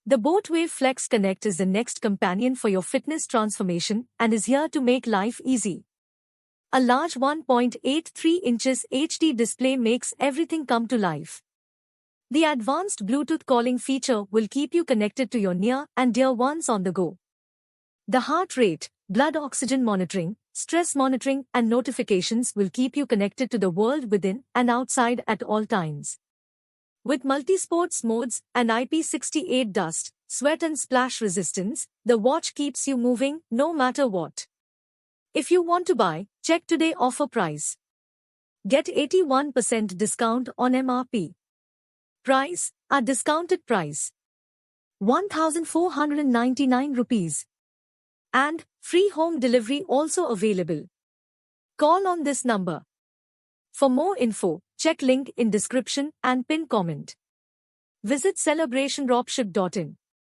The boAt Flex Connect is the next companion for your fitness transformation and is here to make life easy. A large 1.83 inches HD display makes everything come to life. The advanced Bluetooth calling feature will keep you connected to your near and dear ones on the go. The heart rate, blood oxygen monitoring, stress monitoring and notifications will keep you connected to the world within and outside at all times. With multi-sports modes and IP68 dust, sweat and splash resistance, the watch keeps you moving no matter what. If you want to buy, check today offer price. Get 81% discount on MRP. Price, a discounted price. 1,499 rupees. And free home delivery also available. Call on this number. For more info, check link in description and pin comment. Visit celebrationdropship.in.